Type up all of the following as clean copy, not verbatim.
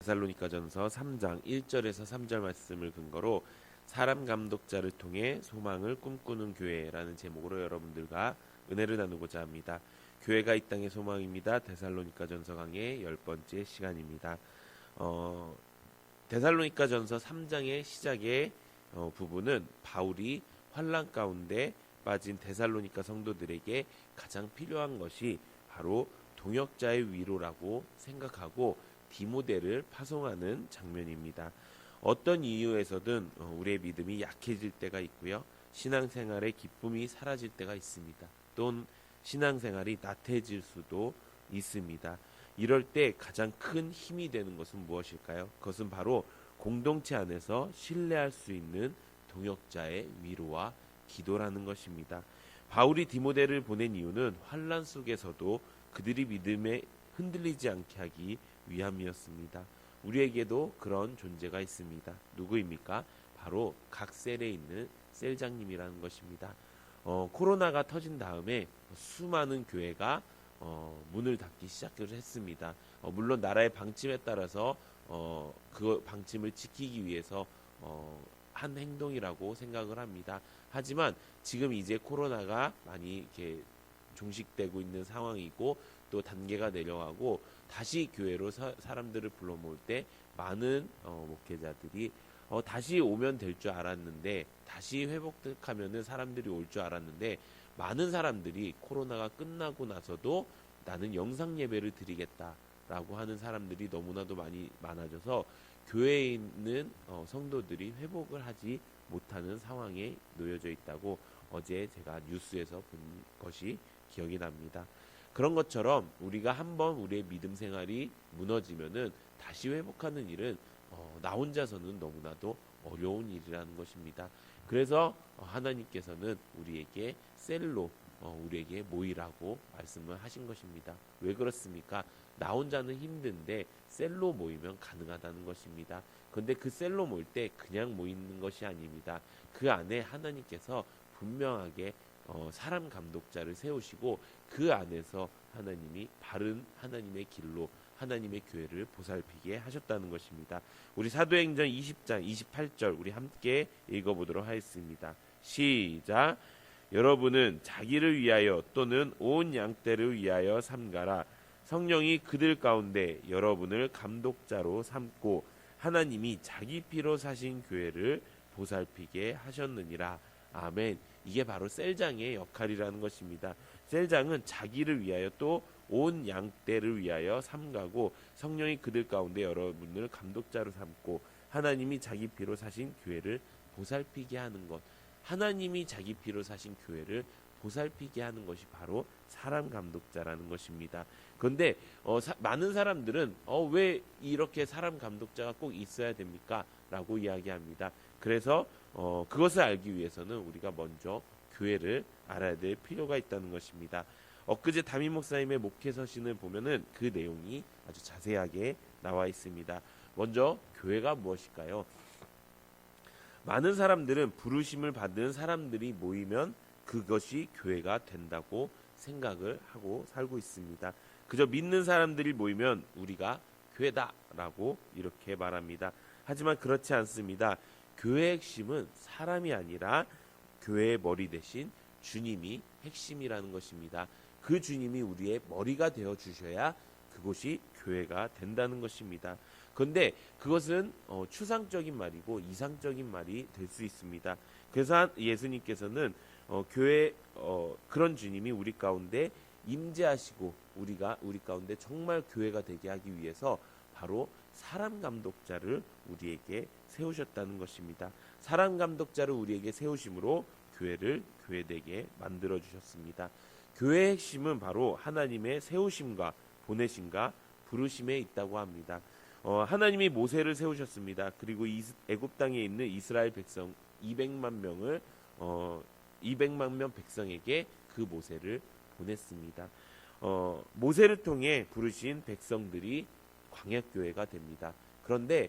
데살로니가전서 3장 1절에서 3절 말씀을 근거로 사람 감독자를 통해 소망을 꿈꾸는 교회라는 제목으로 여러분들과 은혜를 나누고자 합니다. 교회가 이 땅의 소망입니다. 데살로니가전서 강의 10번째 시간입니다. 데살로니가전서 3장의 시작의 부분은 바울이 환난 가운데 빠진 데살로니가 성도들에게 가장 필요한 것이 바로 동역자의 위로라고 생각하고 디모데를 파송하는 장면입니다. 어떤 이유에서든 우리의 믿음이 약해질 때가 있고요. 신앙생활의 기쁨이 사라질 때가 있습니다. 또는 신앙생활이 나태해질 수도 있습니다. 이럴 때 가장 큰 힘이 되는 것은 무엇일까요? 그것은 바로 공동체 안에서 신뢰할 수 있는 동역자의 위로와 기도라는 것입니다. 바울이 디모데를 보낸 이유는 환난 속에서도 그들이 믿음에 흔들리지 않게 하기 위함이었습니다. 우리에게도 그런 존재가 있습니다. 누구입니까? 바로 각 셀에 있는 셀장님이라는 것입니다. 코로나가 터진 다음에 수많은 교회가 문을 닫기 시작을 했습니다. 물론 나라의 방침에 따라서 그 방침을 지키기 위해서 한 행동이라고 생각을 합니다. 하지만 지금 이제 코로나가 많이 이렇게 종식되고 있는 상황이고 또 단계가 내려가고 다시 교회로 사람들을 불러 모을 때 많은 목회자들이 다시 오면 될 줄 알았는데, 다시 회복하면은 사람들이 올 줄 알았는데, 많은 사람들이 코로나가 끝나고 나서도 나는 영상 예배를 드리겠다라고 하는 사람들이 너무나도 많아져서 교회에 있는 성도들이 회복을 하지 못하는 상황에 놓여져 있다고 어제 제가 뉴스에서 본 것이 기억이 납니다. 그런 것처럼 우리가 한번 우리의 믿음 생활이 무너지면은 다시 회복하는 일은 나 혼자서는 너무나도 어려운 일이라는 것입니다. 그래서 하나님께서는 우리에게 셀로 우리에게 모이라고 말씀을 하신 것입니다. 왜 그렇습니까? 나 혼자는 힘든데 셀로 모이면 가능하다는 것입니다. 그런데 그 셀로 모일 때 그냥 모이는 것이 아닙니다. 그 안에 하나님께서 분명하게 사람 감독자를 세우시고 그 안에서 하나님이 바른 하나님의 길로 하나님의 교회를 보살피게 하셨다는 것입니다. 우리 사도행전 20장 28절 우리 함께 읽어보도록 하겠습니다. 시작. 여러분은 자기를 위하여 또는 온 양떼를 위하여 삼가라. 성령이 그들 가운데 여러분을 감독자로 삼고 하나님이 자기 피로 사신 교회를 보살피게 하셨느니라. 아멘. 이게 바로 셀장의 역할이라는 것입니다. 셀장은 자기를 위하여 또 온 양떼를 위하여 삼가고 성령이 그들 가운데 여러분을 감독자로 삼고 하나님이 자기 피로 사신 교회를 보살피게 하는 것. 하나님이 자기 피로 사신 교회를 보살피게 하는 것이 바로 사람 감독자라는 것입니다. 그런데 많은 사람들은 왜 이렇게 사람 감독자가 꼭 있어야 됩니까? 라고 이야기합니다. 그래서 그것을 알기 위해서는 우리가 먼저 교회를 알아야 될 필요가 있다는 것입니다. 엊그제 담임 목사님의 목회 서신을 보면은 그 내용이 아주 자세하게 나와 있습니다. 먼저 교회가 무엇일까요? 많은 사람들은 부르심을 받은 사람들이 모이면 그것이 교회가 된다고 생각을 하고 살고 있습니다. 그저 믿는 사람들이 모이면 우리가 교회다라고 이렇게 말합니다. 하지만 그렇지 않습니다. 교회의 핵심은 사람이 아니라 교회의 머리 대신 주님이 핵심이라는 것입니다. 그 주님이 우리의 머리가 되어 주셔야 그곳이 교회가 된다는 것입니다. 그런데 그것은 추상적인 말이고 이상적인 말이 될 수 있습니다. 그래서 예수님께서는 교회 그런 주님이 우리 가운데 임재하시고 우리 가운데 정말 교회가 되게 하기 위해서 바로 사람 감독자를 우리에게 세우셨다는 것입니다. 사람 감독자를 우리에게 세우심으로 교회를 교회되게 만들어 주셨습니다. 교회의 핵심은 바로 하나님의 세우심과 보내심과 부르심에 있다고 합니다. 하나님이 모세를 세우셨습니다. 그리고 애굽 땅에 있는 이스라엘 백성 200만 명 백성에게 그 모세를 보냈습니다. 모세를 통해 부르신 백성들이 광야교회가 됩니다. 그런데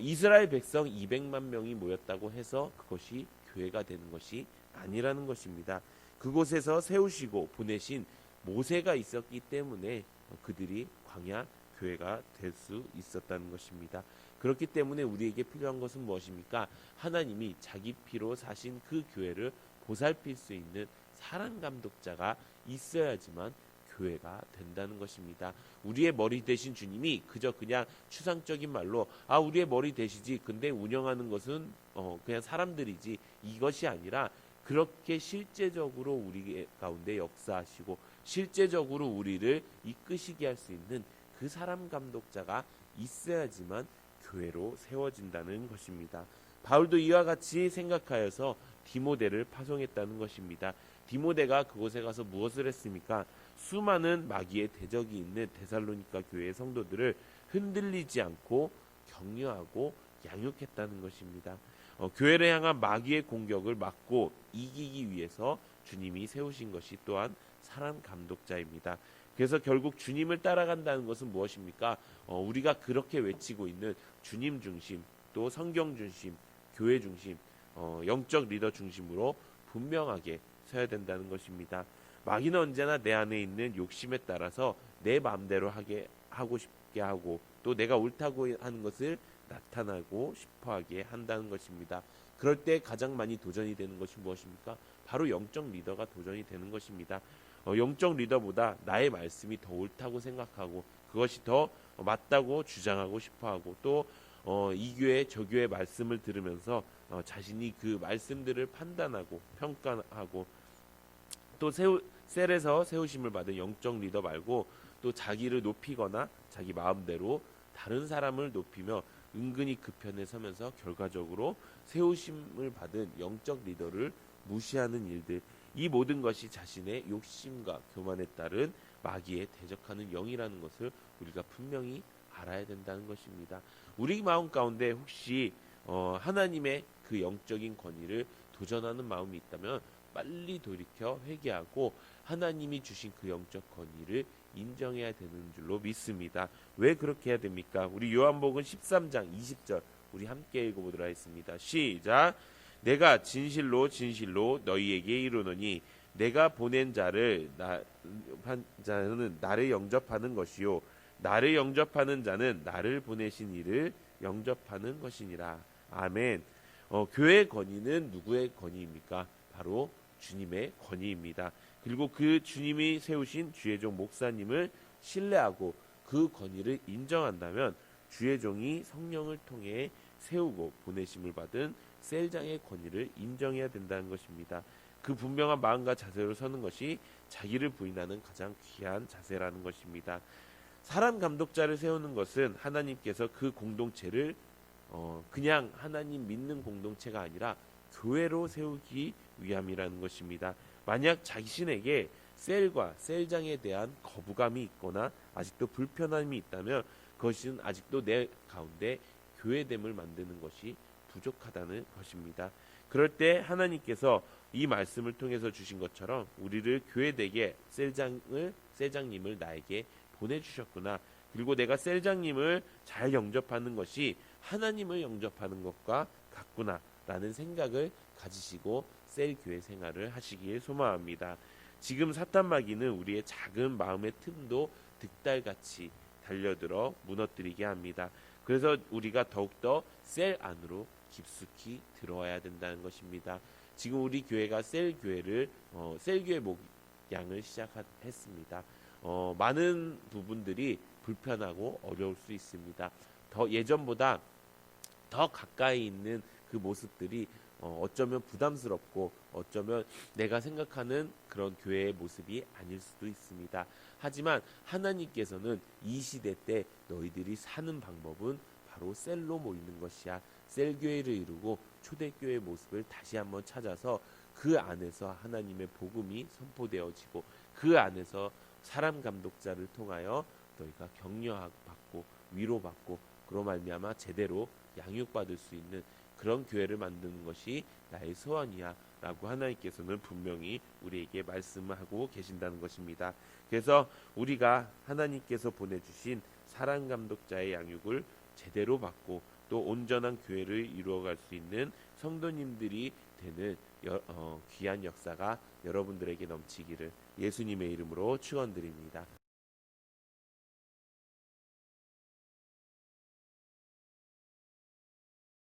이스라엘 백성 200만 명이 모였다고 해서 그것이 교회가 되는 것이 아니라는 것입니다. 그곳에서 세우시고 보내신 모세가 있었기 때문에 그들이 광야 교회가 될 수 있었다는 것입니다. 그렇기 때문에 우리에게 필요한 것은 무엇입니까? 하나님이 자기 피로 사신 그 교회를 보살필 수 있는 사랑 감독자가 있어야지만 교회가 된다는 것입니다. 우리의 머리 대신 주님이 그냥 추상적인 말로 우리의 머리 되시지 근데 운영하는 것은 그냥 사람들이지, 이것이 아니라 그렇게 실제적으로 우리 가운데 역사하시고 실제적으로 우리를 이끄시게 할 수 있는 그 사람 감독자가 있어야지만 교회로 세워진다는 것입니다. 바울도 이와 같이 생각하여서 디모데를 파송했다는 것입니다. 디모데가 그곳에 가서 무엇을 했습니까? 수많은 마귀의 대적이 있는 데살로니가 교회의 성도들을 흔들리지 않고 격려하고 양육했다는 것입니다. 교회를 향한 마귀의 공격을 막고 이기기 위해서 주님이 세우신 것이 또한 사람 감독자입니다. 그래서 결국 주님을 따라간다는 것은 무엇입니까? 우리가 그렇게 외치고 있는 주님 중심, 또 성경 중심, 교회 중심, 영적 리더 중심으로 분명하게 서야 된다는 것입니다. 마귀는 언제나 내 안에 있는 욕심에 따라서 내 마음대로 하고 싶게 하고 또 내가 옳다고 하는 것을 나타나고 싶어하게 한다는 것입니다. 그럴 때 가장 많이 도전이 되는 것이 무엇입니까? 바로 영적 리더가 도전이 되는 것입니다. 영적 리더보다 나의 말씀이 더 옳다고 생각하고 그것이 더 맞다고 주장하고 싶어하고 또 이 교회 저 교회 말씀을 들으면서 자신이 그 말씀들을 판단하고 평가하고 또 셀에서 세우심을 받은 영적 리더 말고 또 자기를 높이거나 자기 마음대로 다른 사람을 높이며 은근히 그 편에 서면서 결과적으로 세우심을 받은 영적 리더를 무시하는 일들, 이 모든 것이 자신의 욕심과 교만에 따른 마귀에 대적하는 영이라는 것을 우리가 분명히 알아야 된다는 것입니다. 우리 마음 가운데 혹시 하나님의 그 영적인 권위를 도전하는 마음이 있다면 빨리 돌이켜 회개하고 하나님이 주신 그 영적 권위를 인정해야 되는 줄로 믿습니다. 왜 그렇게 해야 됩니까? 우리 요한복음 13장 20절 우리 함께 읽어보도록 하겠습니다. 시작. 내가 진실로 진실로 너희에게 이르노니 내가 보낸 자는 나를 영접하는 것이요 나를 영접하는 자는 나를 보내신 이를 영접하는 것이니라. 아멘. 교회의 권위는 누구의 권위입니까? 바로 주님의 권위입니다. 그리고 그 주님이 세우신 주의 종 목사님을 신뢰하고 그 권위를 인정한다면 주의 종이 성령을 통해 세우고 보내심을 받은 셀장의 권위를 인정해야 된다는 것입니다. 그 분명한 마음과 자세로 서는 것이 자기를 부인하는 가장 귀한 자세라는 것입니다. 사람 감독자를 세우는 것은 하나님께서 그 공동체를 그냥 하나님 믿는 공동체가 아니라 교회로 세우기 위함이라는 것입니다. 만약 자신에게 셀과 셀장에 대한 거부감이 있거나 아직도 불편함이 있다면 그것은 아직도 내 가운데 교회됨을 만드는 것이 부족하다는 것입니다. 그럴 때 하나님께서 이 말씀을 통해서 주신 것처럼 우리를 교회되게 셀장님을 나에게 보내주셨구나. 그리고 내가 셀장님을 잘 영접하는 것이 하나님을 영접하는 것과 같구나 라는 생각을 가지시고 셀교회 생활을 하시길 소망합니다. 지금 사탄마귀는 우리의 작은 마음의 틈도 득달같이 달려들어 무너뜨리게 합니다. 그래서 우리가 더욱더 셀 안으로 깊숙이 들어와야 된다는 것입니다. 지금 우리 교회가 셀교회 목양을 시작했습니다. 많은 부분들이 불편하고 어려울 수 있습니다. 더 예전보다 더 가까이 있는 그 모습들이 어쩌면 부담스럽고 어쩌면 내가 생각하는 그런 교회의 모습이 아닐 수도 있습니다. 하지만 하나님께서는 이 시대 때 너희들이 사는 방법은 바로 셀로 모이는 것이야. 셀교회를 이루고 초대교회의 모습을 다시 한번 찾아서 그 안에서 하나님의 복음이 선포되어지고 그 안에서 사람 감독자를 통하여 너희가 격려받고 위로받고 그로 말미암아 제대로 양육받을 수 있는 그런 교회를 만드는 것이 나의 소원이야 라고 하나님께서는 분명히 우리에게 말씀하고 계신다는 것입니다. 그래서 우리가 하나님께서 보내주신 사랑 감독자의 양육을 제대로 받고 또 온전한 교회를 이루어갈 수 있는 성도님들이 되는 귀한 역사가 여러분들에게 넘치기를 예수님의 이름으로 축원드립니다.